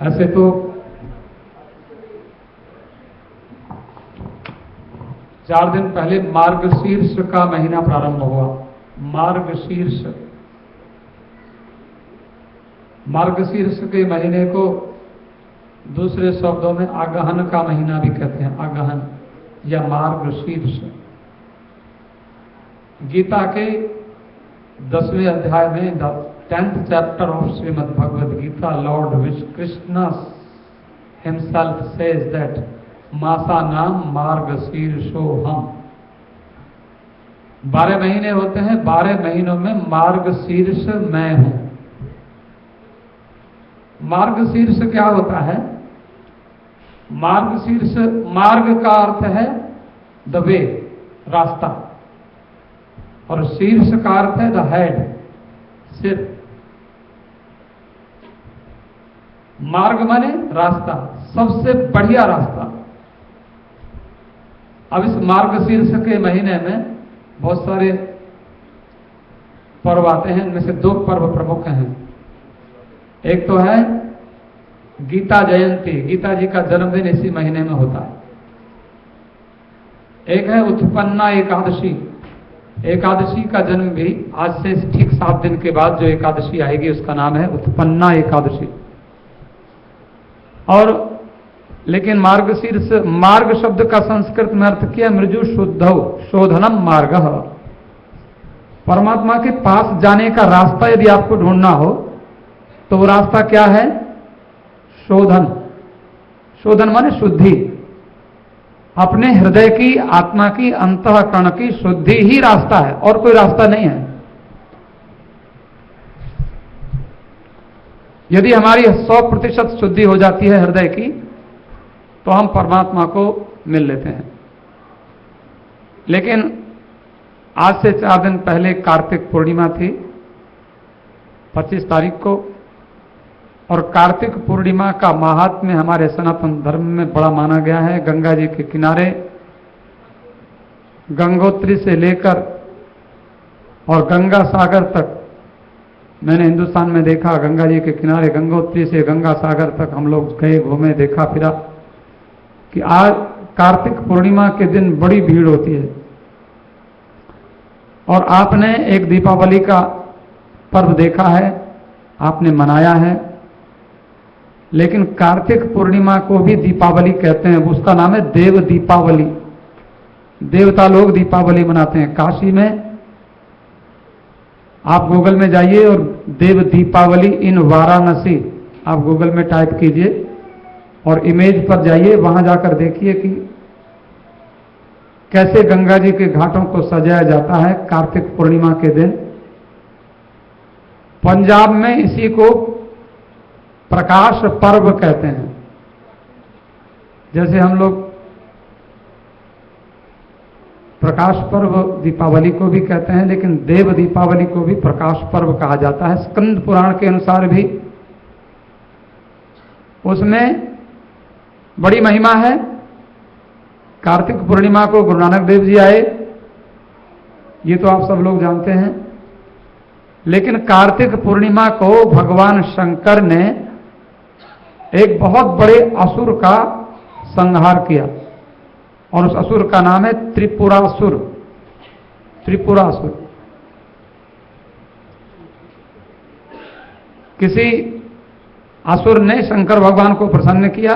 ऐसे तो चार दिन पहले मार्गशीर्ष का महीना प्रारंभ हुआ। मार्गशीर्ष, मार्गशीर्ष के महीने को दूसरे शब्दों में अगहन का महीना भी कहते हैं, अगहन या मार्गशीर्ष। गीता के 10वें अध्याय में the 10th chapter of Srimad Bhagavad Gita, Lord Krishna himself says that मासानाम मार्गशीर्षोहम। 12 महीने होते हैं, 12 महीनों में मार्गशीर्ष मैं हूं। मार्गशीर्ष क्या होता है? मार्गशीर्ष, मार्ग का अर्थ है द वे, रास्ता, और शीर्ष का अर्थ है द हेड, सिर। मार्ग माने रास्ता, सबसे बढ़िया रास्ता। अब इस मार्गशीर्ष के महीने में बहुत सारे पर्व आते हैं, इनमें से 2 पर्व प्रमुख हैं। एक तो है गीता जयंती, गीता जी का जन्मदिन इसी महीने में होता है। एक है उत्पन्ना एकादशी, एकादशी का जन्म भी आज से ठीक 7 दिन के बाद जो एकादशी आएगी उसका नाम है उत्पन्ना एकादशी। और लेकिन मार्गशीर्ष, मार्ग शब्द का संस्कृत में अर्थ किया मृजु शुद्धौ शोधनम मार्ग। परमात्मा के पास जाने का रास्ता यदि आपको ढूंढना हो तो वो रास्ता क्या है? शोधन। शोधन माने शुद्धि, अपने हृदय की, आत्मा की, अंतःकरण की शुद्धि ही रास्ता है, और कोई रास्ता नहीं है। यदि हमारी 100% शुद्धि हो जाती है हृदय की तो हम परमात्मा को मिल लेते हैं। लेकिन आज से 4 दिन पहले कार्तिक पूर्णिमा थी, 25 तारीख को, और कार्तिक पूर्णिमा का महात्म्य हमारे सनातन धर्म में बड़ा माना गया है। गंगा जी के किनारे गंगोत्री से लेकर और गंगा सागर तक, मैंने हिंदुस्तान में देखा, गंगा जी के किनारे गंगोत्री से गंगा सागर तक हम लोग गए, घूमे, देखा फिरा कि आज कार्तिक पूर्णिमा के दिन बड़ी भीड़ होती है। और आपने एक दीपावली का पर्व देखा है, आपने मनाया है, लेकिन कार्तिक पूर्णिमा को भी दीपावली कहते हैं। उसका नाम है देव दीपावली। देवता लोग दीपावली मनाते हैं। काशी में आप गूगल में जाइए और देव दीपावली इन वाराणसी आप गूगल में टाइप कीजिए और इमेज पर जाइए, वहां जाकर देखिए कि कैसे गंगा जी के घाटों को सजाया जाता है कार्तिक पूर्णिमा के दिन। पंजाब में इसी को प्रकाश पर्व कहते हैं। जैसे हम लोग प्रकाश पर्व दीपावली को भी कहते हैं, लेकिन देव दीपावली को भी प्रकाश पर्व कहा जाता है। स्कंद पुराण के अनुसार भी उसमें बड़ी महिमा है। कार्तिक पूर्णिमा को गुरु नानक देव जी आए, ये तो आप सब लोग जानते हैं। लेकिन कार्तिक पूर्णिमा को भगवान शंकर ने एक बहुत बड़े असुर का संहार किया, और उस असुर का नाम है त्रिपुरासुर। त्रिपुरासुर किसी असुर ने शंकर भगवान को प्रसन्न किया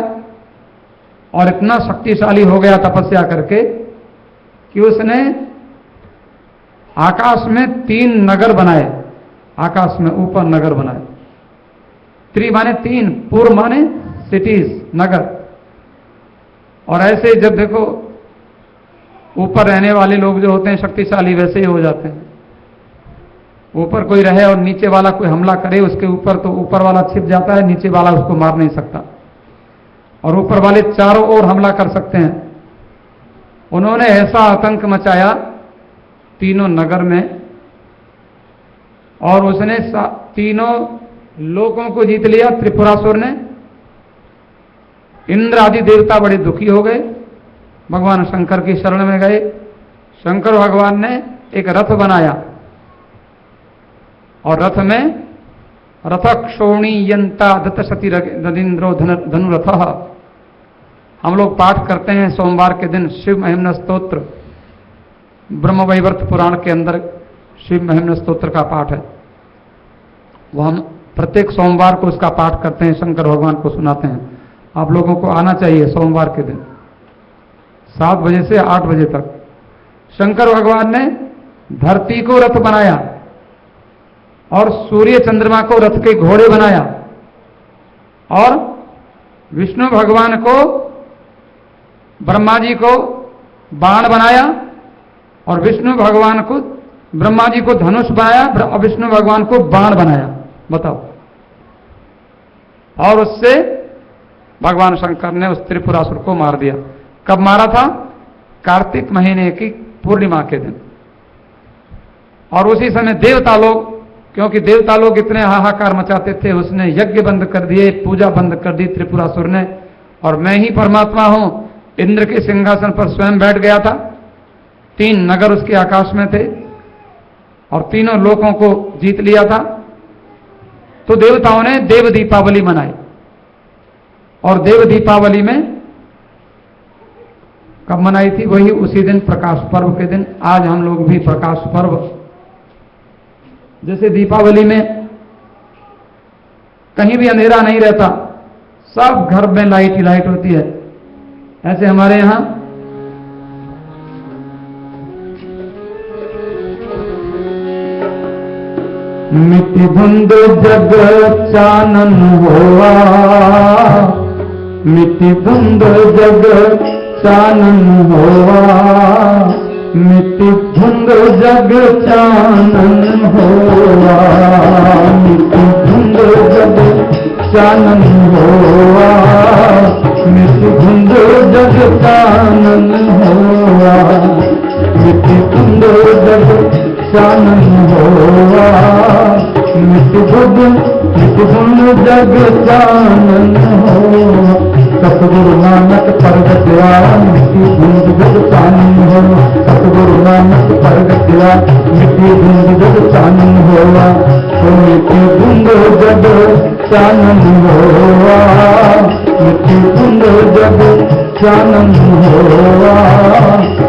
और इतना शक्तिशाली हो गया तपस्या करके कि उसने आकाश में 3 नगर बनाए। आकाश में ऊपर नगर बनाए। त्रि माने 3, पूर्व माने सिटीज, नगर। और ऐसे जब देखो ऊपर रहने वाले लोग जो होते हैं शक्तिशाली, वैसे ही हो जाते हैं। ऊपर कोई रहे और नीचे वाला कोई हमला करे उसके ऊपर, तो ऊपर वाला छिप जाता है, नीचे वाला उसको मार नहीं सकता, और ऊपर वाले चारों ओर हमला कर सकते हैं। उन्होंने ऐसा आतंक मचाया तीनों नगर में, और उसने तीनों लोगों को जीत लिया। त्रिपुरासुर ने, इंद्र आदि देवता बड़े दुखी हो गए, भगवान शंकर की शरण में गए। शंकर भगवान ने एक रथ बनाया और रथ में रथ क्षोणी यंता दत्त सती रदीन्द्रो धनुरथ। हम लोग पाठ करते हैं सोमवार के दिन शिव महिम्न स्तोत्र, ब्रह्म वैवर्त पुराण के अंदर शिव महिम्न स्तोत्र का पाठ है। वो हम प्रत्येक सोमवार को उसका पाठ करते हैं, शंकर भगवान को सुनाते हैं। आप लोगों को आना चाहिए सोमवार के दिन 7 बजे से 8 बजे तक। शंकर भगवान ने धरती को रथ बनाया और सूर्य चंद्रमा को रथ के घोड़े बनाया, और विष्णु भगवान को, ब्रह्मा जी को बाण बनाया, और विष्णु भगवान को, ब्रह्मा जी को धनुष बनाया और विष्णु भगवान को बाण बनाया। बताओ। और उससे भगवान शंकर ने उस त्रिपुरासुर को मार दिया। कब मारा था? कार्तिक महीने की पूर्णिमा के दिन। और उसी समय देवता लोग, क्योंकि देवता लोग इतने हाहाकार मचाते थे, उसने यज्ञ बंद कर दिए, पूजा बंद कर दी त्रिपुरासुर ने, और मैं ही परमात्मा हूं, इंद्र के सिंहासन पर स्वयं बैठ गया था। 3 नगर उसके आकाश में थे और तीनों लोकों को जीत लिया था। तो देवताओं ने देव दीपावली मनाई, और देव दीपावली में कब मनाई थी? वही उसी दिन, प्रकाश पर्व के दिन। आज हम लोग भी प्रकाश पर्व, जैसे दीपावली में कहीं भी अंधेरा नहीं रहता, सब घर में लाइट ही लाइट होती है, ऐसे हमारे यहां मिट्टी धुंध जग चानन होवा, मिट्टी धुंध जग चानन होवा, मिट्टी धुंध जग चानन होवा, मिट्टी धुंध जग चानन होवा, मिट्टी धुंध जग चानन होवा, मिट्टी धुंध जग चानन होवा, मिट्टी धुंध जग चानन होवा। सतगुरु नानक प्रगटया मिट्टी धुंध जग चानन होवा, सतगुरु नानक प्रगटया मिट्टी धुंध जग चानन होवा, मिट्टी धुंध जग चानन होवा, मिट्टी धुंध जग चानन होवा,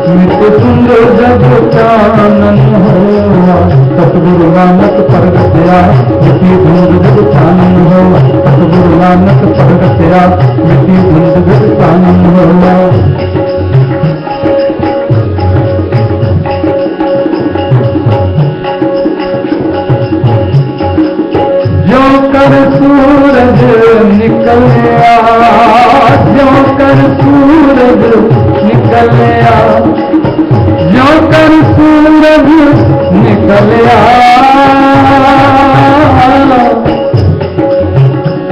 मिट्टी धुंध जग चानन होवा। सतगुरु नानक प्रगटया मिट्टी धुंध जग चानन होवा, सतगुरु नानक प्रगटया मिट्टी धुंध जग चानन होवा। जो कर सूरज निकलया, जो कर सूरज निकलया, जो कर सूरज निकलया,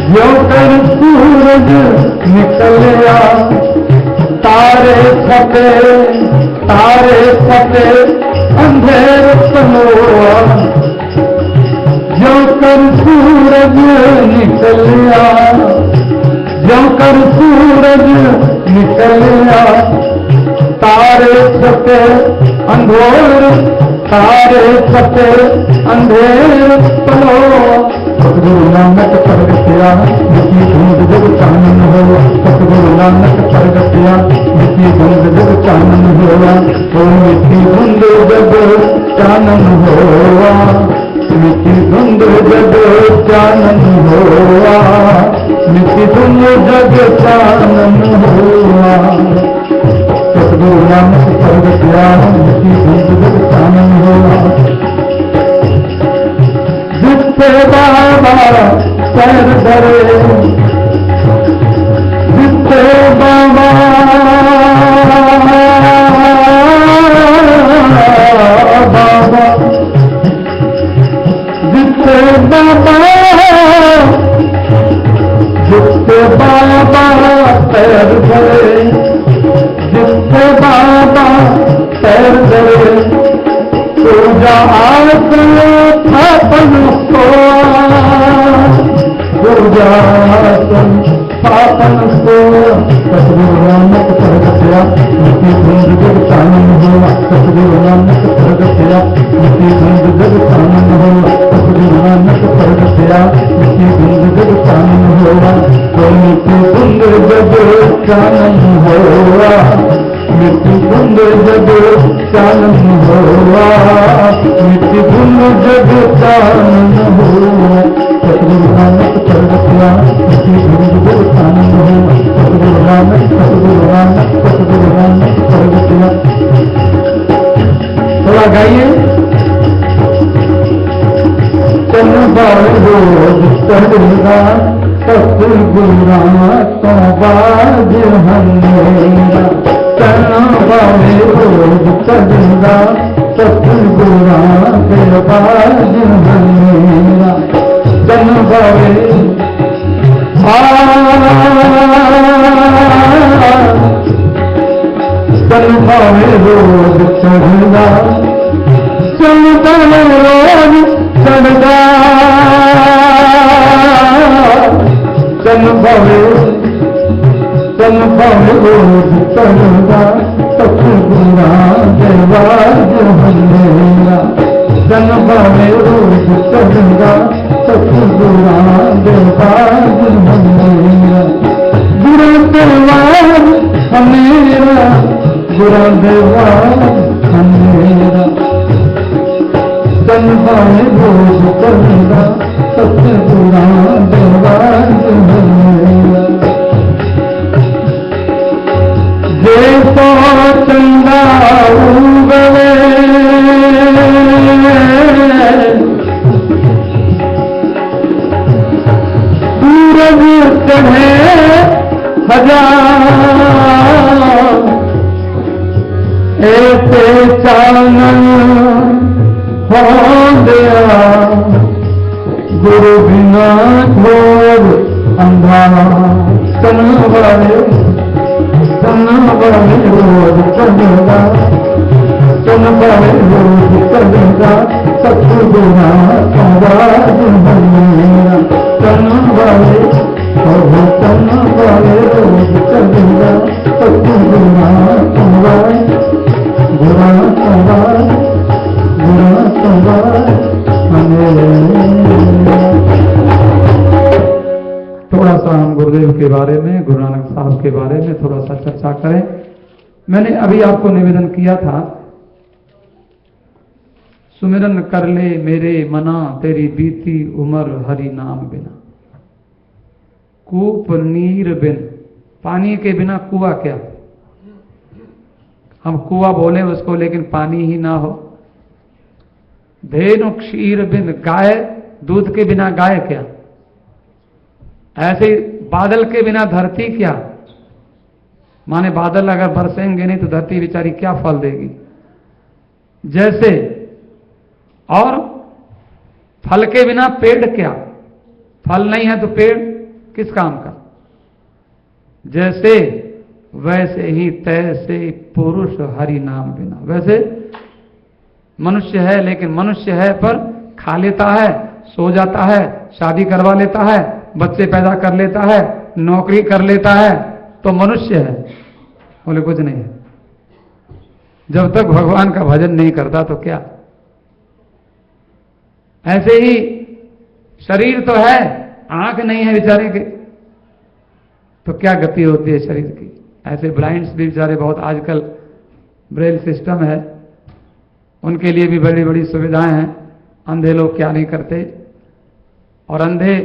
जो कर सूरज निकलया, तारे फटे अंधेर पलोआ, जो कर सूरज निकलया, जो कर सूरज निकलया, तारे फटे अंधेर, तारे फटे अंधेर पलोआ। सतगुरु नानक प्रगटया मिट्टी धुंध जग चानन होवा, सतगुरु नानक प्रगटया मिट्टी धुंध जग चानन होवा, ओ मिट्टी धुंध जग चानन होवा, मिट्टी धुंध जग चानन होवा, मिट्टी धुंध जग चानन होवा। सतगुरु नानक प्रगटया मिट्टी धुंध जग चानन होवा। जिससे बाबा पैर धरे, जिससे बाबा जिससे बाबा, जिससे बाबा पैर धरे, जिससे बाबा पैर धरे, पूजा आसन स्थापन होवा, पूजा आसन आपन को सतगुरु नानक प्रगटया मुक्ति धुंध जग कानन हुआ सतगुरु नानक प्रगटया मुक्ति धुंध जग कानन हुआ सतगुरु नानक प्रगटया मुक्ति धुंध जग कानन हुआ मुक्ति धुंध जग कानन हुआ मृत्यु धुंध जग कानन हुआ मृत्यु धुंध जग कानन हुआ सतगुरु नानक प्रगटया मुक्ति धुंध जग कानन हुआ सतगुरु नानक प्रगटया। थोड़ा गाइए। चल बार रोज चढ़ेगा सतगुरा तो बाज हमेरा चल बार रोज चढ़ेगा सतगुरा के बाज हमेरा चल बारे चल बारे रोज चढ़ेगा चल बारे रोज चढ़ेगा चल बारे रोज चढ़ेगा सतगुरा देवाज हमेरा चल बारे रोज चढ़ेगा सतगुरा देवाज हमेरा गुरु देवाज हमेरा गुरु देवाज हमेरा चल बारे रोज चढ़ेगा सतगुरा देवाज हमेरा जैसो चंदा उगवे सूरज चढ़े हजार ऐसे चानन हो गया गुरु बिना घोर अंधारा चल बारे रोज चढ़ेगा चल बारे रोज चढ़ेगा सतगुरा समाज हमेरा चल बारे रोज चढ़ेगा सतगुरा समाज गुरा समाज हमेरा। थोड़ा सा हम गुरुदेव के बारे में, गुरु नानक साहब के बारे में थोड़ा सा चर्चा करें। मैंने अभी आपको निवेदन किया था, सुमिरन कर ले मेरे मना तेरी बीती उम्र हरि नाम बिना। कूप नीर बिन, पानी के बिना कुआ क्या। हम कुआ बोले उसको, लेकिन पानी ही ना हो। धेनु क्षीर बिन, गाय दूध के बिना गाय क्या। ऐसे बादल के बिना धरती क्या। माने बादल अगर बरसेंगे नहीं तो धरती बेचारी क्या फल देगी। जैसे और फल के बिना पेड़ क्या। फल नहीं है तो पेड़ किस काम का। जैसे वैसे ही तैसे पुरुष हरि नाम बिना। वैसे मनुष्य है, लेकिन मनुष्य है पर खा लेता है, सो जाता है, शादी करवा लेता है, बच्चे पैदा कर लेता है, नौकरी कर लेता है, तो मनुष्य है। बोले कुछ नहीं है। जब तक भगवान का भजन नहीं करता तो क्या। ऐसे ही शरीर तो है, आंख नहीं है बेचारे के, तो क्या गति होती है शरीर की। ऐसे ब्लाइंड्स भी बेचारे बहुत, आजकल ब्रेल सिस्टम है, उनके लिए भी बड़ी बड़ी सुविधाएं हैं। अंधे लोग क्या नहीं करते। और अंधे,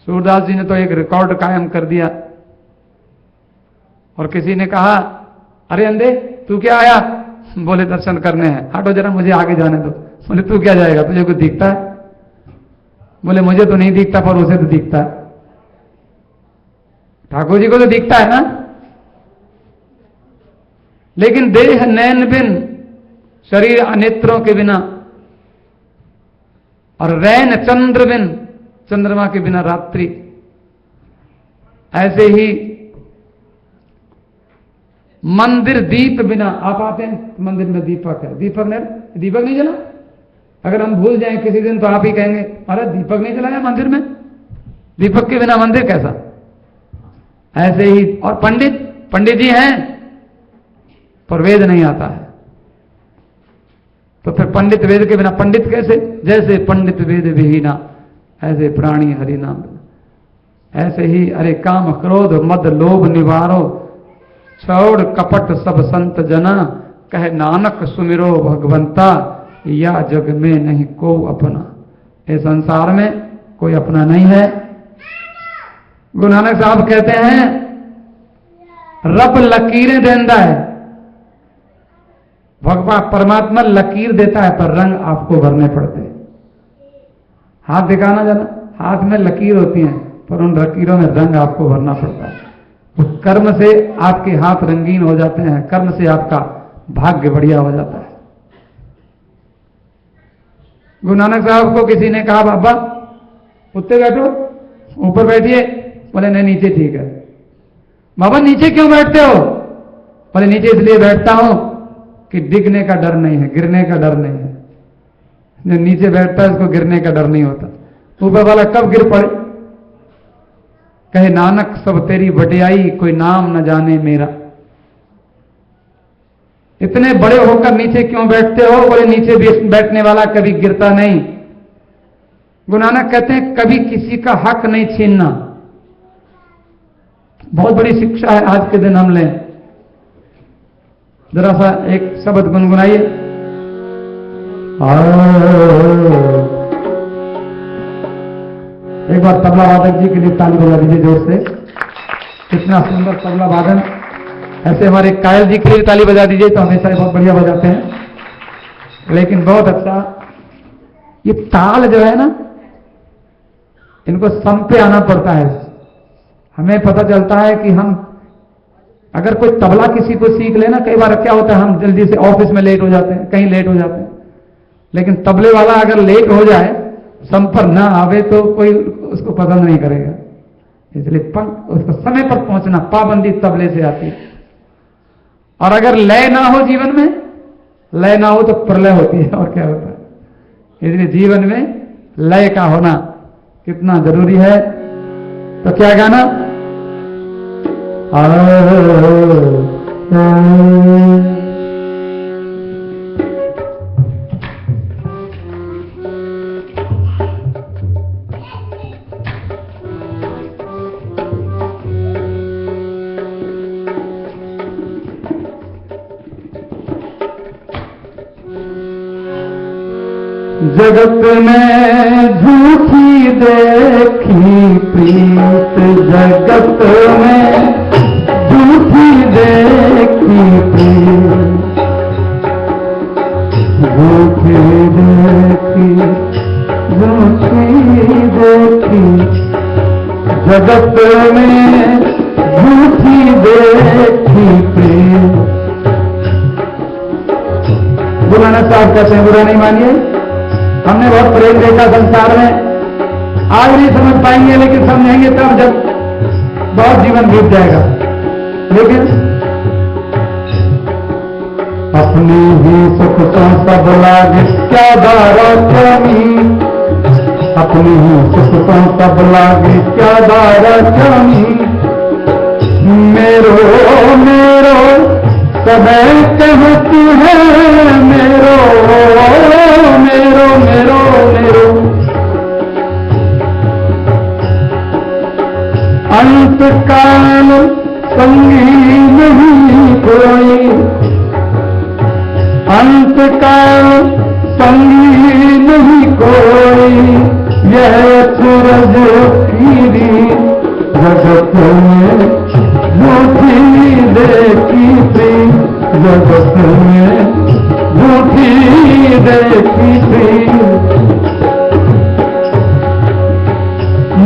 सूरदास जी ने तो एक रिकॉर्ड कायम कर दिया। और किसी ने कहा, अरे अंधे तू क्या आया। बोले दर्शन करने हैं। हटो जरा, मुझे आगे जाने दो। बोले तू क्या जाएगा, तुझे कुछ दिखता है। बोले मुझे तो नहीं दिखता, पर उसे तो दिखता है। ठाकुर जी को तो दिखता है ना। लेकिन देह नैन बिन, शरीर अनेत्रों के बिना, और रैन चंद्र बिन, चंद्रमा के बिना रात्रि। ऐसे ही मंदिर दीप बिना। आप आते हैं मंदिर में दीपक है, दीपक नहीं जला। अगर हम भूल जाएं किसी दिन तो आप ही कहेंगे, अरे दीपक नहीं जलाया मंदिर में। दीपक के बिना मंदिर कैसा? ऐसे ही। और पंडित जी हैं पर वेद नहीं आता है, तो फिर पंडित वेद के बिना पंडित कैसे? जैसे पंडित वेद विहीना, ऐसे प्राणी हरि नाम। ऐसे ही अरे काम क्रोध मद लोभ निवारो, छोड़ कपट सब संत जना, कहे नानक सुमिरो भगवंता, या जग में नहीं को अपना। इस संसार में कोई अपना नहीं है। गुरु नानक साहब कहते हैं रब लकीरें देता है, भगवान परमात्मा लकीर देता है पर रंग आपको भरने पड़ते हैं। हाथ दिखाना जाना, हाथ में लकीर होती है पर उन लकीरों में रंग आपको भरना पड़ता है। उस कर्म से आपके हाथ रंगीन हो जाते हैं, कर्म से आपका भाग्य बढ़िया हो जाता है। गुरु नानक साहब को किसी ने कहा बाबा उत्ते बैठो, ऊपर बैठिए। बोले नहीं नीचे ठीक है। बाबा नीचे क्यों बैठते हो? बोले नीचे इसलिए बैठता हूं कि डिगने का डर नहीं है, गिरने का डर नहीं है। जो नीचे बैठता है उसको गिरने का डर नहीं होता। ऊपर वाला कब गिर पड़े? कहे नानक सब तेरी बटियाई, कोई नाम न जाने मेरा। इतने बड़े होकर नीचे क्यों बैठते हो? बोले नीचे बैठने वाला कभी गिरता नहीं। गुरु नानक कहते हैं कभी किसी का हक नहीं छीनना। बहुत बड़ी शिक्षा है आज के दिन हम लें। जरा सा एक शब्द गुनगुनाइए। एक बार तबला वादक जी के लिए ताली बजा दीजिए जोर से। कितना सुंदर तबला वादन। ऐसे हमारे कायल जी के लिए ताली बजा दीजिए, तो हमेशा बहुत बढ़िया बजाते हैं। लेकिन बहुत अच्छा ये ताल जो है ना, इनको सम पे आना पड़ता है। हमें पता चलता है कि हम अगर कोई तबला किसी को सीख लेना, कई बार क्या होता है हम जल्दी से ऑफिस में लेट हो जाते हैं, कहीं लेट हो जाते हैं। लेकिन तबले वाला अगर लेट हो जाए, सम पर ना आवे, तो कोई उसको पसंद नहीं करेगा। इसलिए उसको समय पर पहुंचना, पाबंदी तबले से आती है। और अगर लय ना हो जीवन में, लय ना हो तो प्रलय होती है, और क्या होता है। इसलिए जीवन में लय का होना कितना जरूरी है। तो क्या गाना? जगत में झूठी देखी प्रीत, जगत में झूठी देखी प्रीत, झूठी देखी, झूठी देखी, जगत में झूठी देखी प्रीत। गुरु नानक साहब कहते हैं बुरा नहीं मानिए, हमने बहुत प्रेम देखा संसार में। आज नहीं समझ पाएंगे, लेकिन समझेंगे तब जब बहुत जीवन बीत जाएगा। लेकिन अपनी ही सुख तो सब लागे, क्या दारा कमी, अपनी ही सुख तो सब लागे, क्या दारा कमी। मेरो मेरो समय कहती है, मेरो मेरो मेरो मेरो। अंत काल संगी नहीं कोई, अंत काल संगी नहीं कोई, यह सूरज कीरी जगत में झूठी देखी प्रीत, जगत में झूठी देखी प्रीत।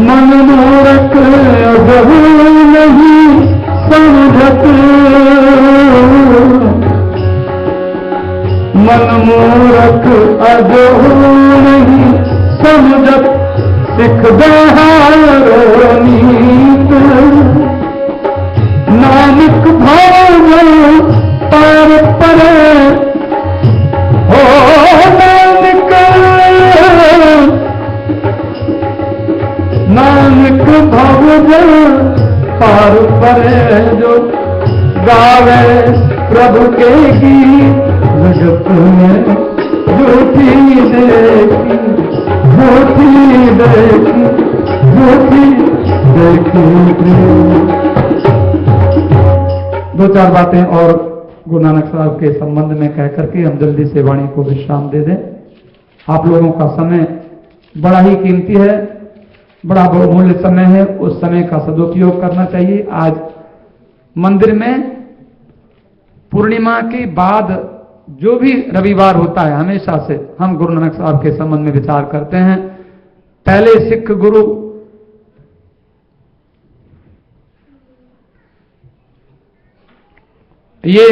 मन मूरख अबहु नहीं समझत, मन मूरख अबहु नहीं समझत, सिख बहारो नीत। नानक भाव पार परे हो, नानक नानक द्वार पर जो गावे प्रभु के गीत, जगत में झूठी देखी, झूठी देखी, झूठी देखी। दो चार बातें और गुरु नानक साहब के संबंध में कह करके हम जल्दी से वाणी को विश्राम दे दें। आप लोगों का समय बड़ा ही कीमती है, बड़ा बहुमूल्य समय है, उस समय का सदुपयोग करना चाहिए। आज मंदिर में पूर्णिमा के बाद जो भी रविवार होता है, हमेशा से हम गुरु नानक साहब के संबंध में विचार करते हैं। पहले सिख गुरु ये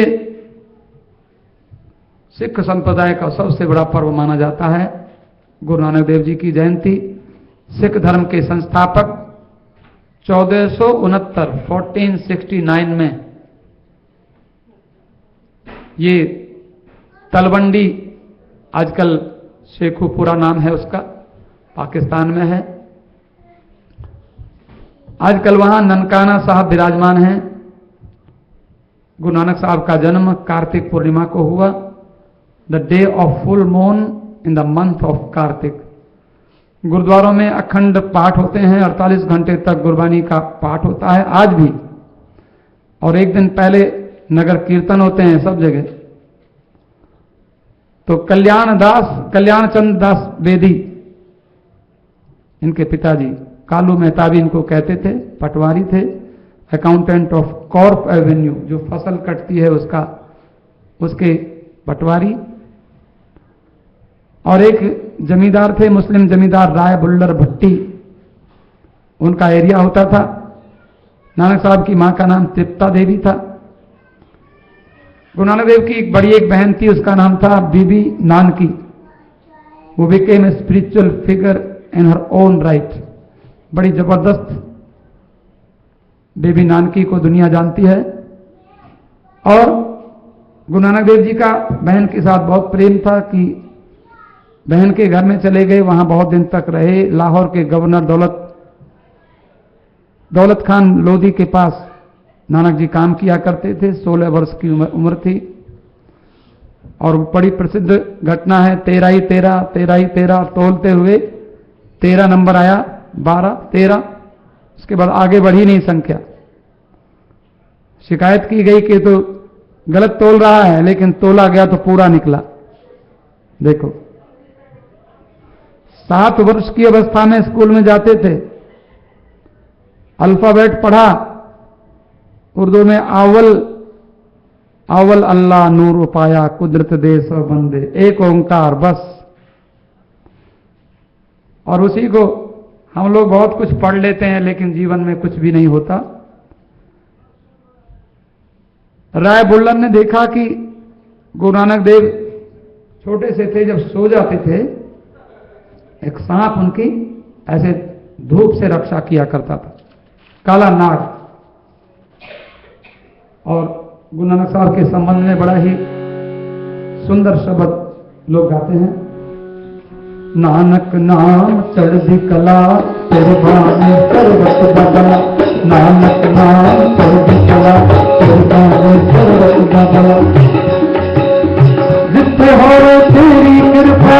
सिख संप्रदाय का सबसे बड़ा पर्व माना जाता है गुरु नानक देव जी की जयंती। सिख धर्म के संस्थापक 1469 में ये तलवंडी, आजकल शेखुपुरा नाम है उसका, पाकिस्तान में है। आजकल वहां ननकाना साहब विराजमान हैं। गुरु नानक साहब का जन्म कार्तिक पूर्णिमा को हुआ, the day of full moon in the month of Kartik. गुरुद्वारों में अखंड पाठ होते हैं, 48 घंटे तक गुरबानी का पाठ होता है आज भी, और एक दिन पहले नगर कीर्तन होते हैं सब जगह। तो कल्याण चंद दास बेदी, इनके पिताजी कालू मेहताबी इनको कहते थे, पटवारी थे, अकाउंटेंट ऑफ कॉर्प एवेन्यू, जो फसल कटती है उसके पटवारी। और एक जमींदार थे, मुस्लिम जमींदार राय बुल्लर भट्टी, उनका एरिया होता था। नानक साहब की मां का नाम तृप्ता देवी था। गुरु नानक देव की एक बड़ी एक बहन थी, उसका नाम था बीबी नानकी। वो became a spiritual figure in her own right. बड़ी जबरदस्त बेबी नानकी को दुनिया जानती है। और गुरु नानक देव जी का बहन के साथ बहुत प्रेम था कि बहन के घर में चले गए, वहां बहुत दिन तक रहे। लाहौर के गवर्नर दौलत खान लोधी के पास नानक जी काम किया करते थे। 16 वर्ष की उम्र थी। और बड़ी प्रसिद्ध घटना है, 13 ही 13, 13 ही 13 तोलते हुए 13 नंबर आया, 12, 13, उसके बाद आगे बढ़ी नहीं संख्या। शिकायत की गई कि तो गलत तोल रहा है, लेकिन तोला गया तो पूरा निकला। देखो, 7 वर्ष की अवस्था में स्कूल में जाते थे, अल्फाबेट पढ़ा, उर्दू में आवल अल्लाह नूर पाया, कुदरत दे सब बंदे, एक ओंकार बस। और उसी को हम लोग बहुत कुछ पढ़ लेते हैं, लेकिन जीवन में कुछ भी नहीं होता। राय बुल्लर ने देखा कि गुरु नानक देव छोटे से थे, जब सो जाते थे एक सांप उनकी ऐसे धूप से रक्षा किया करता था, काला नाग। और गुरु नानक साहब के संबंध में बड़ा ही सुंदर शब्द लोग गाते हैं। नानक नाम चढ़दी कला, तेरे बाने सर्वत बदला। नानक नाम चढ़दी कला, तेरे बाने सर्वत बदला। जिथे होवे तेरी कृपा,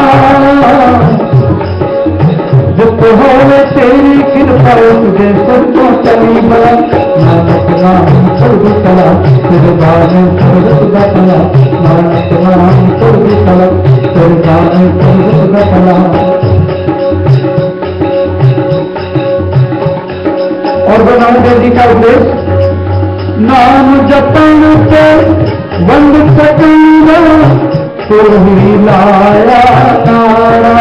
जिथे होवे तेरी कृपा, तुझे सबको चली बला। नानक नाम चढ़दी कला, तेरे बाने सर्वत बदला। नानक नाम चढ़दी कला, तेरे बाने सर्वत बदला। और गुरु नानक देव जी का उपदेश, नाम जपन से बंद सकूंगा, तो ही लाया तारा।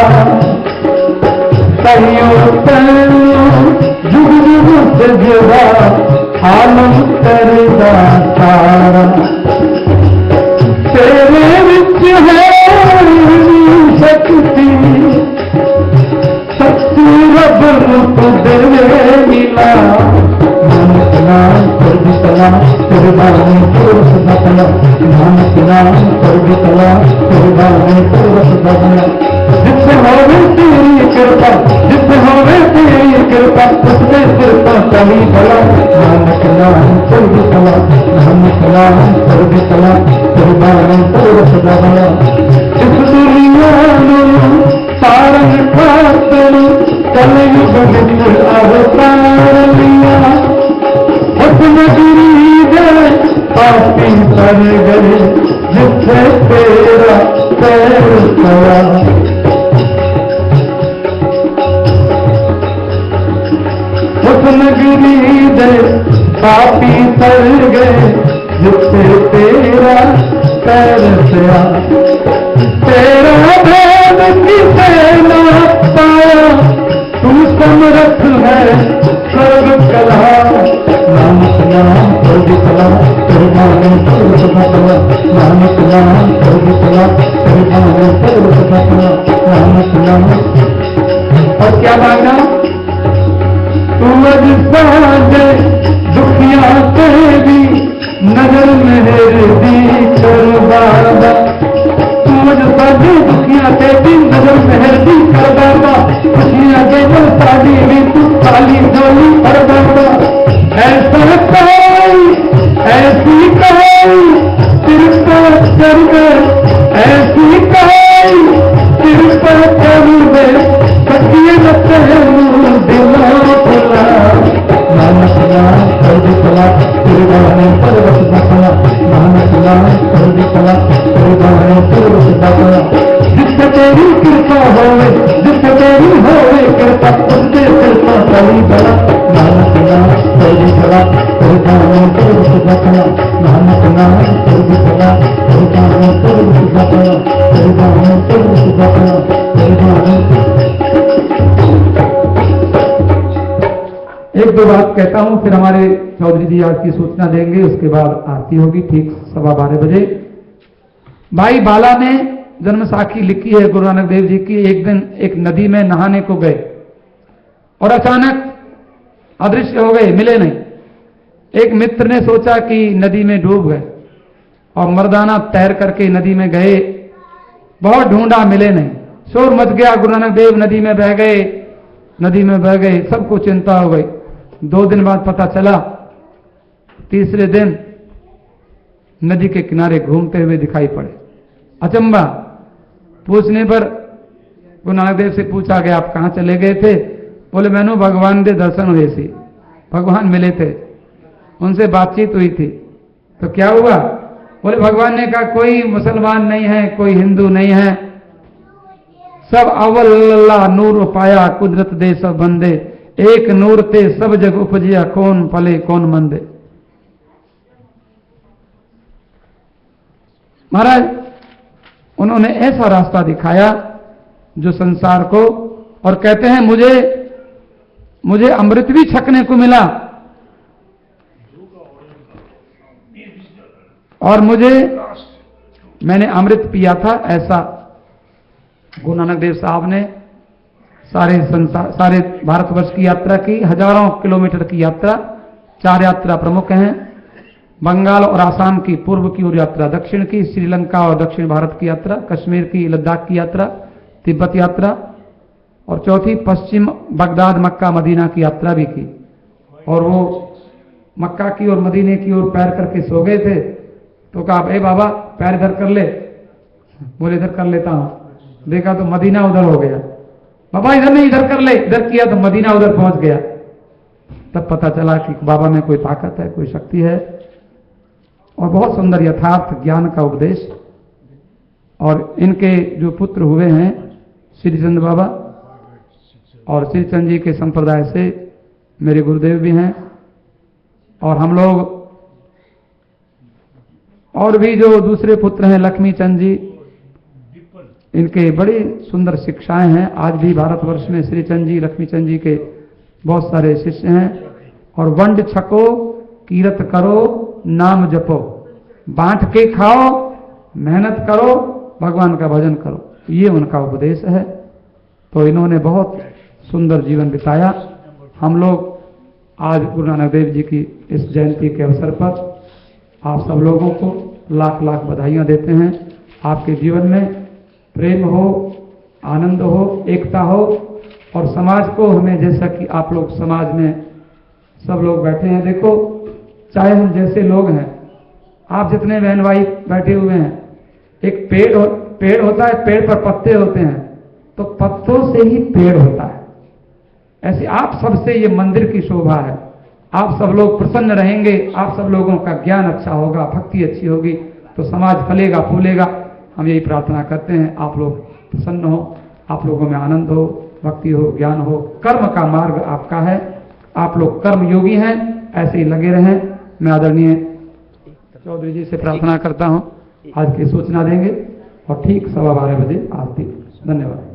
कहियो तैनो जुग जुग से जुड़ा, आलम करदा तारा। तेरे विच है शक्ति, शक्ति रब रूप देवे मिला। नानक नाम चढ़दी कला, तेरे बाने सर्वत बदला। नानक नाम चढ़दी कला, तेरे बाने सर्वत बदला। जिससे होवे तेरी कृपा, जिससे होवे तेरी कृपा, उसके सिर पर कमी भला, नानक नाम सर्व कला, नानक नाम सर्व कला, कुर्बान सर्व सदा भला। इस दुनिया में तारन खातर कलयुग में अवतार लिया, उसने गिरी गए पापी पर गए, जिससे तेरा पैर पड़ा। उसने गिरी गए पापी पर गए, जिससे तेरा पैर पड़ा। तेरा भेद किसे न पाया, तू समर्थ है सर्व कला, नानक नाम सर्व कला, कुर्बान सर्व सदा कला, नानक नाम सर्व कला, कुर्बान सर्व सदा कला, नानक नाम। और क्या मांगा? तू अज साजे दुखिया तेरी नजर मेहर दी कर बाबा, तू अज साजे दुखिया तेरी नजर मेहर दी कर बाबा, खुशियां दे साड़ी भी तू खाली झोली भर बाबा। ऐसा कोई ऐसी कोई कृपा कर दे, ऐसी कोई कृपा कर दे, सखिए दिला भला, नानक नाम सर्व कला, कुर्बान सर्व सदा कला, नानक नाम सर्व कला, कुर्बान सर्व सदा कला। जिससे तेरी कृपा होवे, जिससे तेरी होवे कृपा, उसके कृपा कली बला, नानक नाम सर्व कला, कुर्बान सर्व सदा कला, नानक नाम सर्व कला, कुर्बान सर्व सदा कला, कुर्बान सर्व सदा कला, कुर्बान। एक दो बात कहता हूं, फिर हमारे चौधरी जी आज की सूचना देंगे, उसके बाद आरती होगी ठीक 12:15 बजे। भाई बाला ने जन्म साखी लिखी है गुरु नानक देव जी की। एक दिन एक नदी में नहाने को गए और अचानक अदृश्य हो गए, मिले नहीं। एक मित्र ने सोचा कि नदी में डूब गए और मर्दाना तैर करके नदी में गए, बहुत ढूंढा, मिले नहीं। शोर मच गया, गुरु नानक देव नदी में बह गए, नदी में बह गए, सबको चिंता हो गई। 2 दिन बाद पता चला, तीसरे दिन नदी के किनारे घूमते हुए दिखाई पड़े। अचंबा, पूछने पर गुरु नानक देव से पूछा गया आप कहां चले गए थे? बोले मैंने भगवान के दर्शन हुए सी, भगवान मिले थे, उनसे बातचीत हुई थी। तो क्या हुआ? बोले भगवान ने कहा कोई मुसलमान नहीं है, कोई हिंदू नहीं है, सब अव्वल अल्लाह नूर पाया, कुदरत दे सब बंदे, एक नूर ते सब जग उपजिया, कौन फले कौन मंदे। महाराज उन्होंने ऐसा रास्ता दिखाया जो संसार को, और कहते हैं मुझे अमृत भी छकने को मिला, और मैंने अमृत पिया था। ऐसा गुरु नानक देव साहब ने सारे भारतवर्ष की यात्रा की, हजारों किलोमीटर की यात्रा। 4 यात्रा प्रमुख हैं, बंगाल और आसाम की पूर्व की ओर यात्रा, दक्षिण की श्रीलंका और दक्षिण भारत की यात्रा, कश्मीर की लद्दाख की यात्रा, तिब्बत यात्रा, और चौथी पश्चिम बगदाद मक्का मदीना की यात्रा भी की। और वो मक्का की और मदीने की ओर पैर करके सो गए थे, तो कहा ए बाबा पैर इधर कर ले। बोले इधर कर लेता हूं। देखा तो मदीना उधर हो गया। बाबा इधर नहीं, इधर कर ले। इधर किया तो मदीना उधर पहुंच गया। तब पता चला कि बाबा में कोई ताकत है, कोई शक्ति है। और बहुत सुंदर यथार्थ ज्ञान का उपदेश। और इनके जो पुत्र हुए हैं श्रीचंद बाबा, और श्रीचंद जी के संप्रदाय से मेरे गुरुदेव भी हैं, और हम लोग और भी जो दूसरे पुत्र हैं लक्ष्मी चंद जी, इनके बड़ी सुंदर शिक्षाएं हैं। आज भी भारतवर्ष में श्रीचंद जी, लक्ष्मी चंद जी के बहुत सारे शिष्य हैं। और वंड छको, कीरत करो, नाम जपो, बांट के खाओ, मेहनत करो, भगवान का भजन करो, ये उनका उपदेश है। तो इन्होंने बहुत सुंदर जीवन बिताया। हम लोग आज गुरु नानक देव जी की इस जयंती के अवसर पर आप सब लोगों को लाख लाख बधाइयां देते हैं। आपके जीवन में प्रेम हो, आनंद हो, एकता हो, और समाज को हमें, जैसा कि आप लोग समाज में सब लोग बैठे हैं, देखो चाहे हम जैसे लोग हैं, आप जितने बहन भाई बैठे हुए हैं, एक पेड़ होता है, पेड़ पर पत्ते होते हैं, तो पत्तों से ही पेड़ होता है। ऐसे आप सबसे ये मंदिर की शोभा है। आप सब लोग प्रसन्न रहेंगे, आप सब लोगों का ज्ञान अच्छा होगा, भक्ति अच्छी होगी, तो समाज फलेगा फूलेगा। हम यही प्रार्थना करते हैं, आप लोग प्रसन्न हो, आप लोगों में आनंद हो, भक्ति हो, ज्ञान हो। कर्म का मार्ग आपका है, आप लोग कर्म योगी हैं, ऐसे ही लगे रहें। मैं आदरणीय चौधरी जी से प्रार्थना करता हूं, आज की सूचना देंगे और ठीक 12:15 बजे आरती। धन्यवाद।